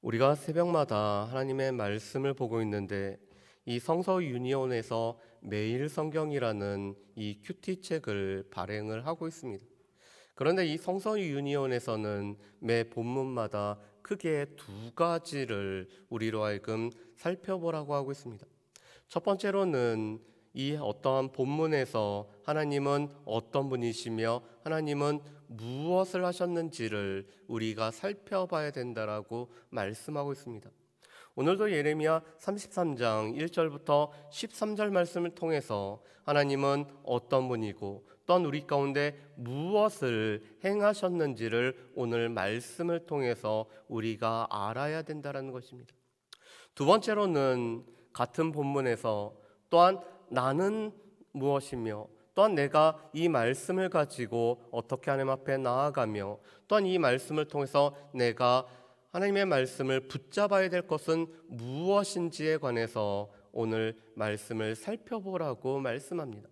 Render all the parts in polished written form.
우리가 새벽마다 하나님의 말씀을 보고 있는데 이 성서 유니온에서 매일 성경이라는 이 큐티 책을 발행을 하고 있습니다. 그런데 이 성서 유니온에서는 매 본문마다 크게 두 가지를 우리로 하여금 살펴보라고 하고 있습니다. 첫 번째로는 이 어떠한 본문에서 하나님은 어떤 분이시며 하나님은 무엇을 하셨는지를 우리가 살펴봐야 된다라고 말씀하고 있습니다. 오늘도 예레미야 33장 1절부터 13절 말씀을 통해서 하나님은 어떤 분이고 또한 우리 가운데 무엇을 행하셨는지를 오늘 말씀을 통해서 우리가 알아야 된다는 것입니다. 두 번째로는 같은 본문에서 또한 나는 무엇이며 또한 내가 이 말씀을 가지고 어떻게 하나님 앞에 나아가며 또한 이 말씀을 통해서 내가 하나님의 말씀을 붙잡아야 될 것은 무엇인지에 관해서 오늘 말씀을 살펴보라고 말씀합니다.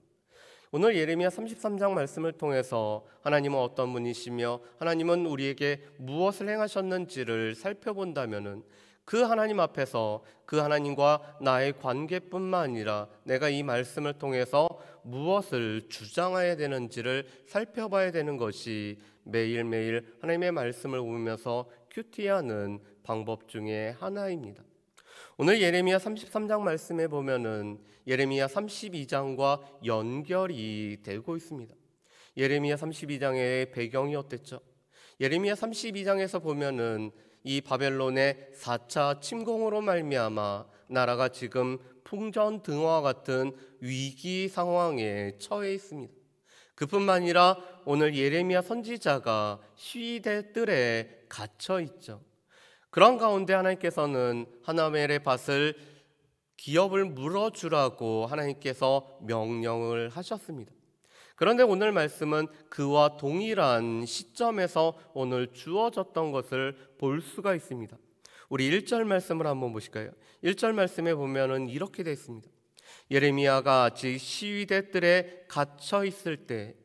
오늘 예레미야 33장 말씀을 통해서 하나님은 어떤 분이시며 하나님은 우리에게 무엇을 행하셨는지를 살펴본다면은 그 하나님 앞에서 그 하나님과 나의 관계뿐만 아니라 내가 이 말씀을 통해서 무엇을 주장해야 되는지를 살펴봐야 되는 것이 매일매일 하나님의 말씀을 보면서 큐티하는 방법 중에 하나입니다. 오늘 예레미야 33장 말씀에 보면은 예레미야 32장과 연결이 되고 있습니다. 예레미야 32장의 배경이 어땠죠? 예레미야 32장에서 보면은 이 바벨론의 4차 침공으로 말미암아 나라가 지금 풍전등화와 같은 위기 상황에 처해 있습니다. 그뿐만 아니라 오늘 예레미야 선지자가 시위대 뜰에 갇혀 있죠. 그런 가운데 하나님께서는 하나멜의 밭을 기업을 물어주라고 하나님께서 명령을 하셨습니다. 그런데 오늘 말씀은 그와 동일한 시점에서 오늘 주어졌던 것을 볼 수가 있습니다. 우리 1절 말씀을 한번 보실까요? 1절 말씀에 보면은 이렇게 되어 있습니다. 예레미야가 아직 시위대 뜰에 갇혀 있을 때,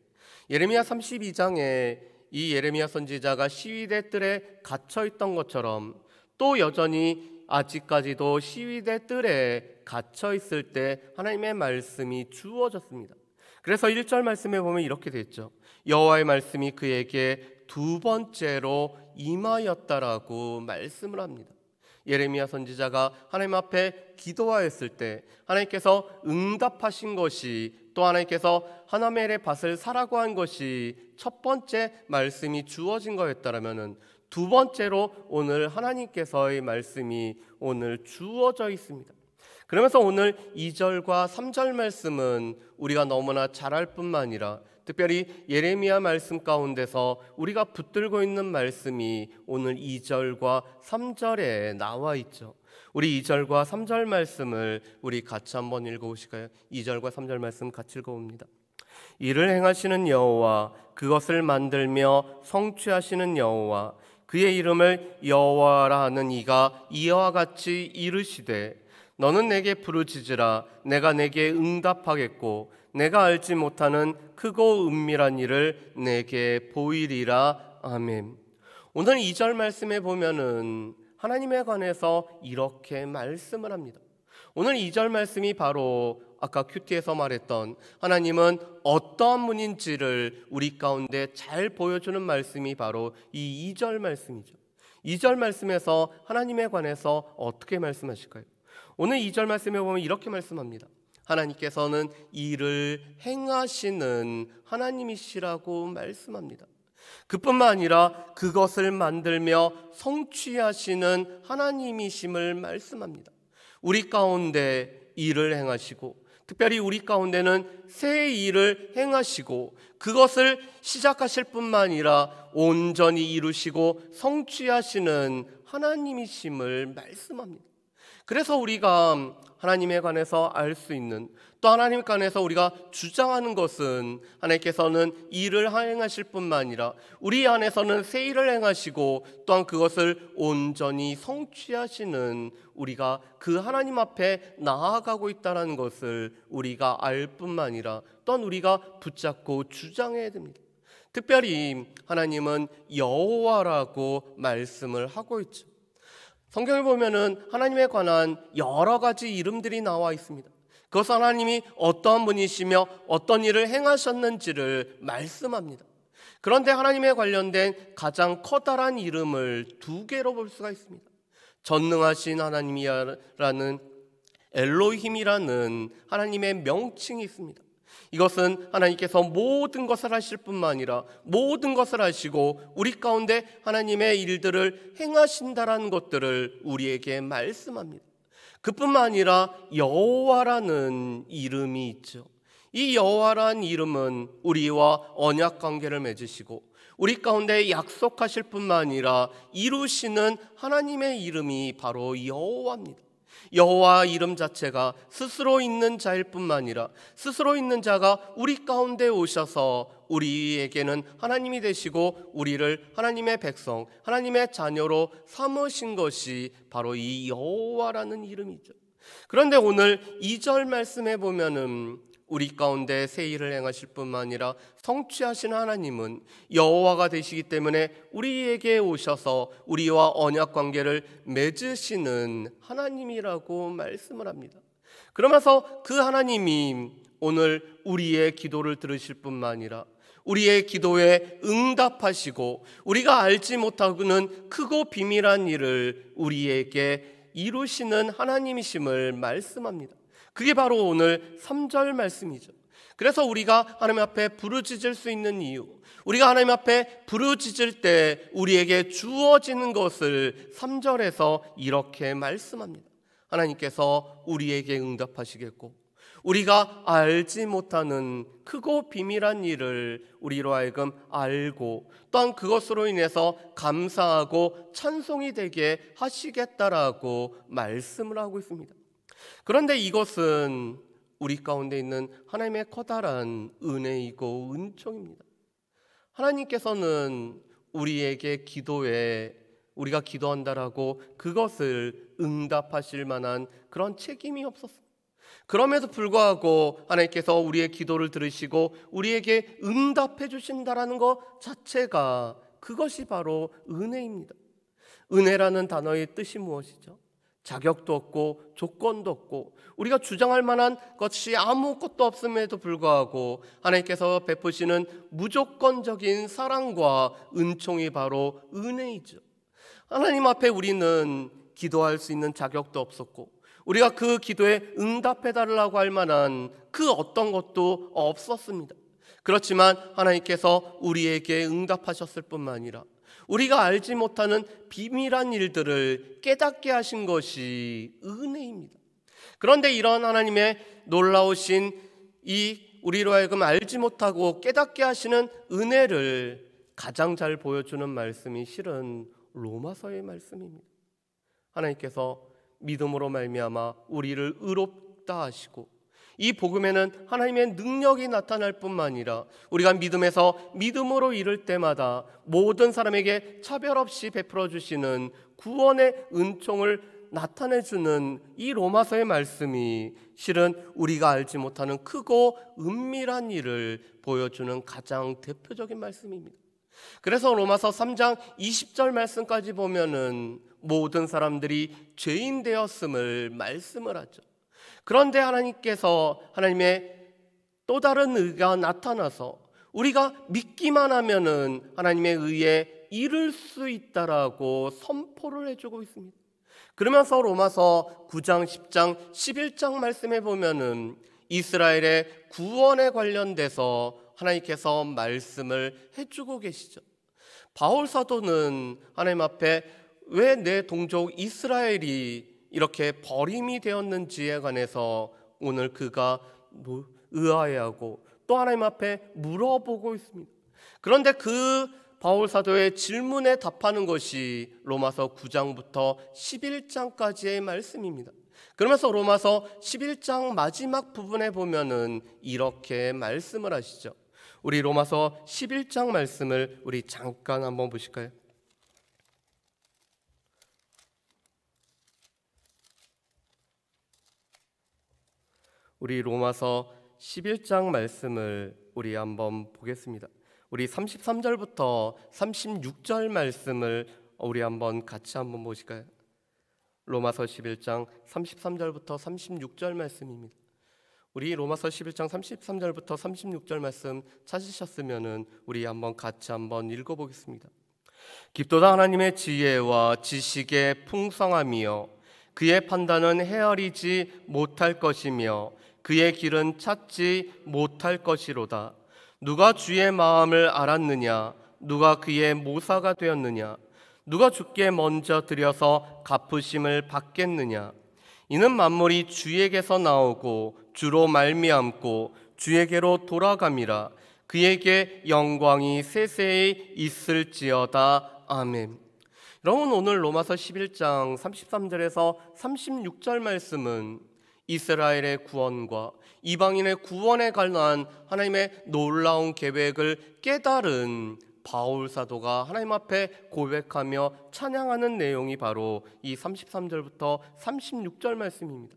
예레미야 32장에 이 예레미야 선지자가 시위대 뜰에 갇혀 있던 것처럼 또 여전히 아직까지도 시위대 뜰에 갇혀 있을 때 하나님의 말씀이 주어졌습니다. 그래서 1절 말씀에 보면 이렇게 됐죠. 여호와의 말씀이 그에게 두 번째로 임하였다라고 말씀을 합니다. 예레미야 선지자가 하나님 앞에 기도하였을 때 하나님께서 응답하신 것이, 또 하나님께서 하나멜의 밭을 사라고 한 것이 첫 번째 말씀이 주어진 거였다라면은 두 번째로 오늘 하나님께서의 말씀이 오늘 주어져 있습니다. 그러면서 오늘 2절과 3절 말씀은 우리가 너무나 잘 알 뿐만 아니라 특별히 예레미야 말씀 가운데서 우리가 붙들고 있는 말씀이 오늘 2절과 3절에 나와 있죠. 우리 2절과 3절 말씀을 우리 같이 한번 읽어보실까요? 2절과 3절 말씀 같이 읽어봅니다. 이를 행하시는 여호와, 그것을 만들며 성취하시는 여호와, 그의 이름을 여호와라 하는 이가 이와 같이 이르시되 너는 내게 부르짖으라. 내가 내게 응답하겠고 내가 알지 못하는 크고 은밀한 일을 내게 보이리라. 아멘. 오늘 2절 말씀에 보면은 하나님에 관해서 이렇게 말씀을 합니다. 오늘 2절 말씀이 바로 아까 큐티에서 말했던 하나님은 어떠한 분인지를 우리 가운데 잘 보여주는 말씀이 바로 이 2절 말씀이죠. 2절 말씀에서 하나님에 관해서 어떻게 말씀하실까요? 오늘 2절 말씀에 보면 이렇게 말씀합니다. 하나님께서는 일을 행하시는 하나님이시라고 말씀합니다. 그뿐만 아니라 그것을 만들며 성취하시는 하나님이심을 말씀합니다. 우리 가운데 일을 행하시고 특별히 우리 가운데는 새 일을 행하시고 그것을 시작하실 뿐만 아니라 온전히 이루시고 성취하시는 하나님이심을 말씀합니다. 그래서 우리가 하나님에 관해서 알 수 있는, 또 하나님에 관해서 우리가 주장하는 것은 하나님께서는 일을 행하실 뿐만 아니라 우리 안에서는 새 일을 행하시고 또한 그것을 온전히 성취하시는 우리가 그 하나님 앞에 나아가고 있다는 것을 우리가 알 뿐만 아니라 또한 우리가 붙잡고 주장해야 됩니다. 특별히 하나님은 여호와라고 말씀을 하고 있죠. 성경을 보면은 하나님에 관한 여러 가지 이름들이 나와 있습니다. 그것은 하나님이 어떠한 분이시며 어떤 일을 행하셨는지를 말씀합니다. 그런데 하나님에 관련된 가장 커다란 이름을 두 개로 볼 수가 있습니다. 전능하신 하나님이라는 엘로힘이라는 하나님의 명칭이 있습니다. 이것은 하나님께서 모든 것을 하실 뿐만 아니라 모든 것을 하시고 우리 가운데 하나님의 일들을 행하신다라는 것들을 우리에게 말씀합니다. 그뿐만 아니라 여호와라는 이름이 있죠. 이 여호와라는 이름은 우리와 언약 관계를 맺으시고 우리 가운데 약속하실 뿐만 아니라 이루시는 하나님의 이름이 바로 여호와입니다. 여호와 이름 자체가 스스로 있는 자일 뿐만 아니라 스스로 있는 자가 우리 가운데 오셔서 우리에게는 하나님이 되시고 우리를 하나님의 백성, 하나님의 자녀로 삼으신 것이 바로 이 여호와라는 이름이죠. 그런데 오늘 2절 말씀에 보면은 우리 가운데 새 일을 행하실 뿐만 아니라 성취하신 하나님은 여호와가 되시기 때문에 우리에게 오셔서 우리와 언약 관계를 맺으시는 하나님이라고 말씀을 합니다. 그러면서 그 하나님이 오늘 우리의 기도를 들으실 뿐만 아니라 우리의 기도에 응답하시고 우리가 알지 못하고는 크고 비밀한 일을 우리에게 이루시는 하나님이심을 말씀합니다. 그게 바로 오늘 3절 말씀이죠. 그래서 우리가 하나님 앞에 부르짖을 수 있는 이유, 우리가 하나님 앞에 부르짖을 때 우리에게 주어지는 것을 3절에서 이렇게 말씀합니다. 하나님께서 우리에게 응답하시겠고 우리가 알지 못하는 크고 비밀한 일을 우리로 하여금 알고 또한 그것으로 인해서 감사하고 찬송이 되게 하시겠다라고 말씀을 하고 있습니다. 그런데 이것은 우리 가운데 있는 하나님의 커다란 은혜이고 은총입니다. 하나님께서는 우리에게 기도에 우리가 기도한다라고 그것을 응답하실 만한 그런 책임이 없었습니다. 그럼에도 불구하고 하나님께서 우리의 기도를 들으시고 우리에게 응답해 주신다라는 것 자체가 그것이 바로 은혜입니다. 은혜라는 단어의 뜻이 무엇이죠? 자격도 없고 조건도 없고 우리가 주장할 만한 것이 아무것도 없음에도 불구하고 하나님께서 베푸시는 무조건적인 사랑과 은총이 바로 은혜이죠. 하나님 앞에 우리는 기도할 수 있는 자격도 없었고 우리가 그 기도에 응답해달라고 할 만한 그 어떤 것도 없었습니다. 그렇지만 하나님께서 우리에게 응답하셨을 뿐만 아니라 우리가 알지 못하는 비밀한 일들을 깨닫게 하신 것이 은혜입니다. 그런데 이런 하나님의 놀라우신 이 우리로 하여금 알지 못하고 깨닫게 하시는 은혜를 가장 잘 보여주는 말씀이 실은 로마서의 말씀입니다. 하나님께서 믿음으로 말미암아 우리를 의롭다 하시고 이 복음에는 하나님의 능력이 나타날 뿐만 아니라 우리가 믿음에서 믿음으로 이를 때마다 모든 사람에게 차별 없이 베풀어 주시는 구원의 은총을 나타내주는 이 로마서의 말씀이 실은 우리가 알지 못하는 크고 은밀한 일을 보여주는 가장 대표적인 말씀입니다. 그래서 로마서 3장 20절 말씀까지 보면은 모든 사람들이 죄인 되었음을 말씀을 하죠. 그런데 하나님께서 하나님의 또 다른 의가 나타나서 우리가 믿기만 하면은 하나님의 의에 이를 수 있다라고 선포를 해주고 있습니다. 그러면서 로마서 9장, 10장, 11장 말씀해 보면은 이스라엘의 구원에 관련돼서 하나님께서 말씀을 해주고 계시죠. 바울 사도는 하나님 앞에 왜 내 동족 이스라엘이 이렇게 버림이 되었는지에 관해서 오늘 그가 의아해하고 또 하나님 앞에 물어보고 있습니다. 그런데 그 바울 사도의 질문에 답하는 것이 로마서 9장부터 11장까지의 말씀입니다. 그러면서 로마서 11장 마지막 부분에 보면은 이렇게 말씀을 하시죠. 우리 로마서 11장 말씀을 우리 잠깐 한번 보실까요? 우리 로마서 11장 말씀을 우리 한번 보겠습니다. 우리 33절부터 36절 말씀을 우리 한번 같이 한번 보실까요? 로마서 11장 33절부터 36절 말씀입니다. 우리 로마서 11장 33절부터 36절 말씀 찾으셨으면 우리 같이 한번 읽어보겠습니다. 깊도다 하나님의 지혜와 지식의 풍성함이여 그의 판단은 헤아리지 못할 것이며 그의 길은 찾지 못할 것이로다. 누가 주의 마음을 알았느냐? 누가 그의 모사가 되었느냐? 누가 주께 먼저 드려서 갚으심을 받겠느냐? 이는 만물이 주에게서 나오고 주로 말미암고 주에게로 돌아감이라. 그에게 영광이 세세히 있을지어다. 아멘. 여러분, 오늘 로마서 11장 33절에서 36절 말씀은 이스라엘의 구원과 이방인의 구원에 관한 하나님의 놀라운 계획을 깨달은 바울 사도가 하나님 앞에 고백하며 찬양하는 내용이 바로 이 33절부터 36절 말씀입니다.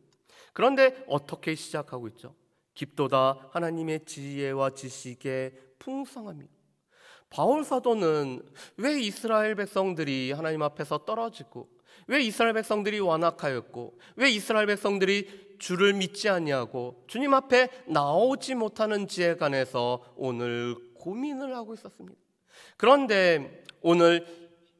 그런데 어떻게 시작하고 있죠? 깊도다 하나님의 지혜와 지식의 풍성함이다. 바울 사도는 왜 이스라엘 백성들이 하나님 앞에서 떨어지고, 왜 이스라엘 백성들이 완악하였고, 왜 이스라엘 백성들이 주를 믿지 아니하고 주님 앞에 나오지 못하는지에 관해서 오늘 고민을 하고 있었습니다. 그런데 오늘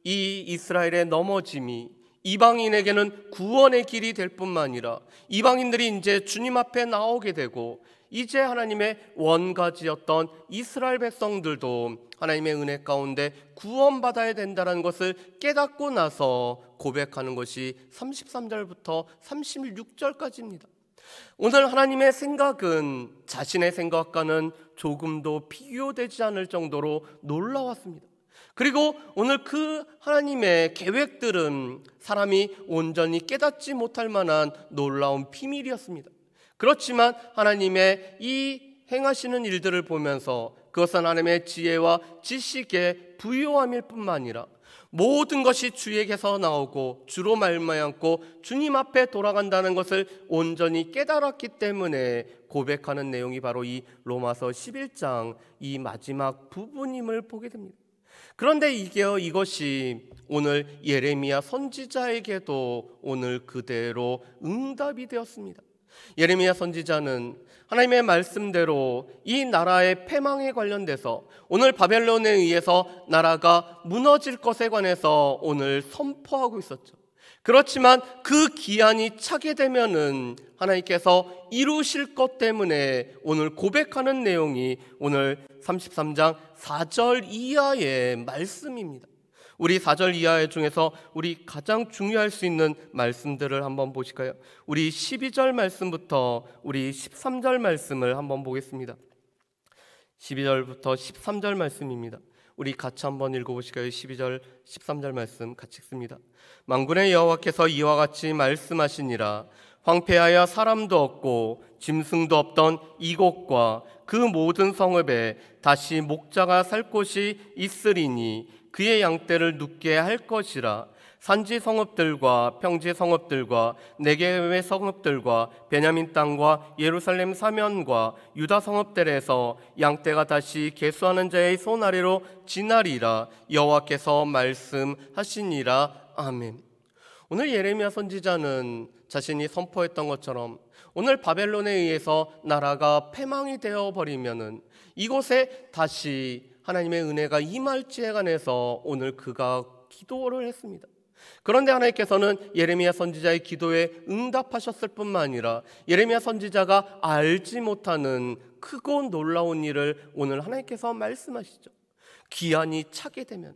이 이스라엘의 넘어짐이 이방인에게는 구원의 길이 될 뿐만 아니라 이방인들이 이제 주님 앞에 나오게 되고, 이제 하나님의 원가지였던 이스라엘 백성들도 하나님의 은혜 가운데 구원받아야 된다는 것을 깨닫고 나서 고백하는 것이 33절부터 36절까지입니다. 오늘 하나님의 생각은 자신의 생각과는 조금도 비교되지 않을 정도로 놀라웠습니다. 그리고 오늘 그 하나님의 계획들은 사람이 온전히 깨닫지 못할 만한 놀라운 비밀이었습니다. 그렇지만 하나님의 이 행하시는 일들을 보면서 그것은 하나님의 지혜와 지식의 부요함일 뿐만 아니라 모든 것이 주에게서 나오고 주로 말미암고 주님 앞에 돌아간다는 것을 온전히 깨달았기 때문에 고백하는 내용이 바로 이 로마서 11장 이 마지막 부분임을 보게 됩니다. 그런데 이것이 오늘 예레미야 선지자에게도 오늘 그대로 응답이 되었습니다. 예레미야 선지자는 하나님의 말씀대로 이 나라의 패망에 관련돼서 오늘 바벨론에 의해서 나라가 무너질 것에 관해서 오늘 선포하고 있었죠. 그렇지만 그 기한이 차게 되면은 하나님께서 이루실 것 때문에 오늘 고백하는 내용이 오늘 33장 4절 이하의 말씀입니다. 우리 4절 이하 중에서 우리 가장 중요할 수 있는 말씀들을 한번 보실까요? 우리 12절 말씀부터 우리 13절 말씀을 한번 보겠습니다. 12절부터 13절 말씀입니다. 우리 같이 한번 읽어보실까요? 12절 13절 말씀 같이 읽습니다. 만군의 여호와께서 이와 같이 말씀하시니라. 황폐하여 사람도 없고 짐승도 없던 이곳과 그 모든 성읍에 다시 목자가 살 곳이 있으리니 그의 양떼를 눕게 할 것이라. 산지 성읍들과 평지 성읍들과 네게외 성읍들과 베냐민 땅과 예루살렘 사면과 유다 성읍들에서 양떼가 다시 계수하는 자의 손 아래로 지나리라. 여호와께서 말씀하시니라. 아멘. 오늘 예레미야 선지자는 자신이 선포했던 것처럼 오늘 바벨론에 의해서 나라가 패망이 되어버리면은 이곳에 다시 하나님의 은혜가 임할지에 관해서 오늘 그가 기도를 했습니다. 그런데 하나님께서는 예레미야 선지자의 기도에 응답하셨을 뿐만 아니라 예레미야 선지자가 알지 못하는 크고 놀라운 일을 오늘 하나님께서 말씀하시죠. 기한이 차게 되면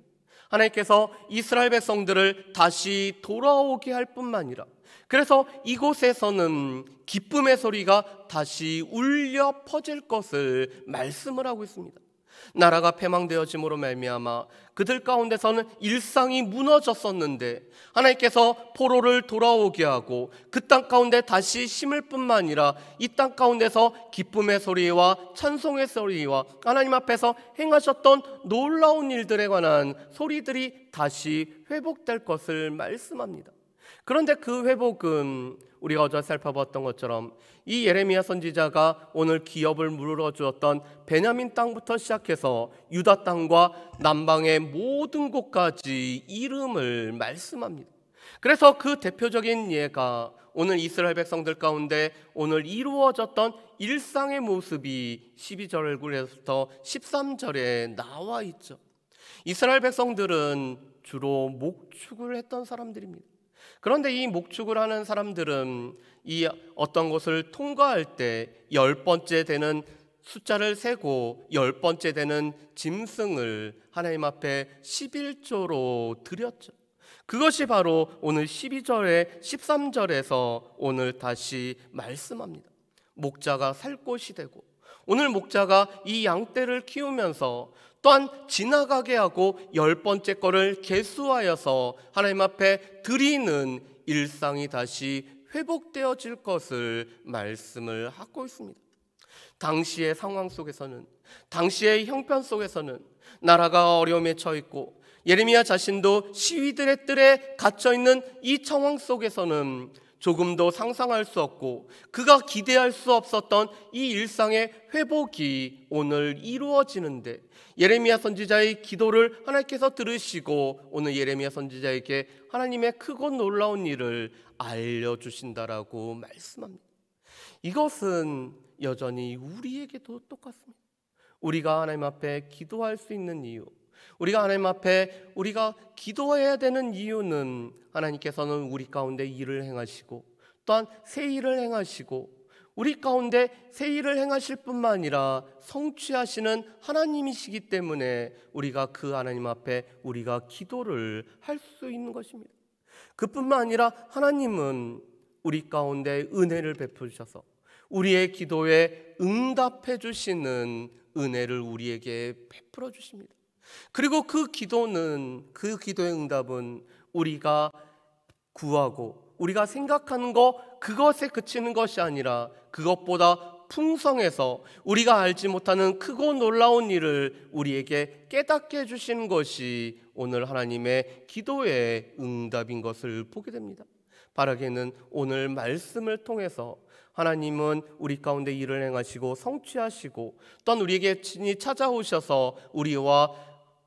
하나님께서 이스라엘 백성들을 다시 돌아오게 할 뿐만 아니라 그래서 이곳에서는 기쁨의 소리가 다시 울려 퍼질 것을 말씀을 하고 있습니다. 나라가 패망되어짐으로 말미암아 그들 가운데서는 일상이 무너졌었는데 하나님께서 포로를 돌아오게 하고 그 땅 가운데 다시 심을 뿐만 아니라 이 땅 가운데서 기쁨의 소리와 찬송의 소리와 하나님 앞에서 행하셨던 놀라운 일들에 관한 소리들이 다시 회복될 것을 말씀합니다. 그런데 그 회복은 우리가 어제 살펴봤던 것처럼 이 예레미야 선지자가 오늘 기업을 물어주었던 베냐민 땅부터 시작해서 유다 땅과 남방의 모든 곳까지 이름을 말씀합니다. 그래서 그 대표적인 예가 오늘 이스라엘 백성들 가운데 오늘 이루어졌던 일상의 모습이 12절에서 13절에 나와 있죠. 이스라엘 백성들은 주로 목축을 했던 사람들입니다. 그런데 이 목축을 하는 사람들은 이 어떤 것을 통과할 때 10번째 되는 숫자를 세고 10번째 되는 짐승을 하나님 앞에 11조로 드렸죠. 그것이 바로 오늘 12절에 13절에서 오늘 다시 말씀합니다. 목자가 살 곳이 되고, 오늘 목자가 이 양떼를 키우면서 또한 지나가게 하고 10번째 거를 계수하여서 하나님 앞에 드리는 일상이 다시 회복되어질 것을 말씀을 하고 있습니다. 당시의 상황 속에서는, 당시의 형편 속에서는 나라가 어려움에 처해 있고 예레미야 자신도 시위들의 뜰에 갇혀있는 이 상황 속에서는 조금도 상상할 수 없고 그가 기대할 수 없었던 이 일상의 회복이 오늘 이루어지는데, 예레미야 선지자의 기도를 하나님께서 들으시고 오늘 예레미야 선지자에게 하나님의 크고 놀라운 일을 알려주신다라고 말씀합니다. 이것은 여전히 우리에게도 똑같습니다. 우리가 하나님 앞에 기도할 수 있는 이유, 우리가 하나님 앞에 우리가 기도해야 되는 이유는 하나님께서는 우리 가운데 일을 행하시고 또한 새 일을 행하시고 우리 가운데 새 일을 행하실 뿐만 아니라 성취하시는 하나님이시기 때문에 우리가 그 하나님 앞에 우리가 기도를 할 수 있는 것입니다. 그뿐만 아니라 하나님은 우리 가운데 은혜를 베푸셔서 우리의 기도에 응답해 주시는 은혜를 우리에게 베풀어 주십니다. 그리고 그 기도의 응답은 우리가 구하고 우리가 생각하는 것 그것에 그치는 것이 아니라 그것보다 풍성해서 우리가 알지 못하는 크고 놀라운 일을 우리에게 깨닫게 해주시는 것이 오늘 하나님의 기도의 응답인 것을 보게 됩니다. 바라기는 오늘 말씀을 통해서 하나님은 우리 가운데 일을 행하시고 성취하시고 또한 우리에게 친히 찾아오셔서 우리와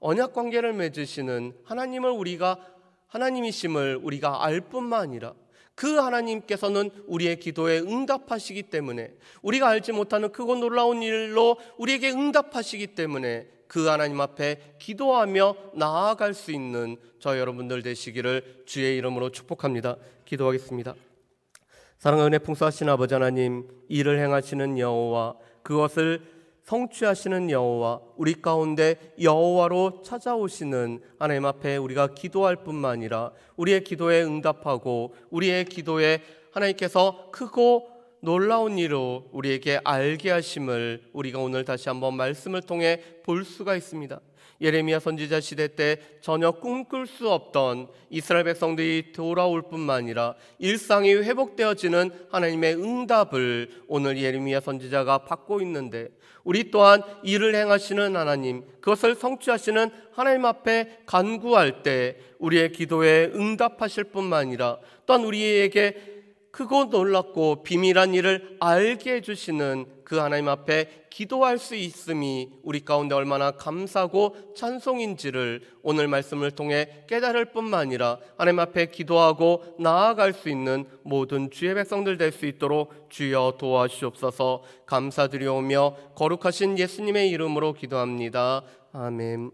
언약 관계를 맺으시는 하나님이심을 우리가 알 뿐만 아니라 그 하나님께서는 우리의 기도에 응답하시기 때문에, 우리가 알지 못하는 크고 놀라운 일로 우리에게 응답하시기 때문에 그 하나님 앞에 기도하며 나아갈 수 있는 저 여러분들 되시기를 주의 이름으로 축복합니다. 기도하겠습니다. 사랑과 은혜 풍성하신 아버지 하나님, 일을 행하시는 여호와, 그것을 성취하시는 여호와, 우리 가운데 여호와로 찾아오시는 하나님 앞에 우리가 기도할 뿐만 아니라 우리의 기도에 응답하고 우리의 기도에 하나님께서 크고 놀라운 일로 우리에게 알게 하심을 우리가 오늘 다시 한번 말씀을 통해 볼 수가 있습니다. 예레미야 선지자 시대 때 전혀 꿈꿀 수 없던 이스라엘 백성들이 돌아올 뿐만 아니라 일상이 회복되어지는 하나님의 응답을 오늘 예레미야 선지자가 받고 있는데, 우리 또한 일을 행하시는 하나님, 그것을 성취하시는 하나님 앞에 간구할 때 우리의 기도에 응답하실 뿐만 아니라 또한 우리에게 크고 놀랍고 비밀한 일을 알게 해주시는 그 하나님 앞에 기도할 수 있음이 우리 가운데 얼마나 감사하고 찬송인지를 오늘 말씀을 통해 깨달을 뿐만 아니라 하나님 앞에 기도하고 나아갈 수 있는 모든 주의 백성들 될 수 있도록 주여 도와주시옵소서. 감사드리오며 거룩하신 예수님의 이름으로 기도합니다. 아멘.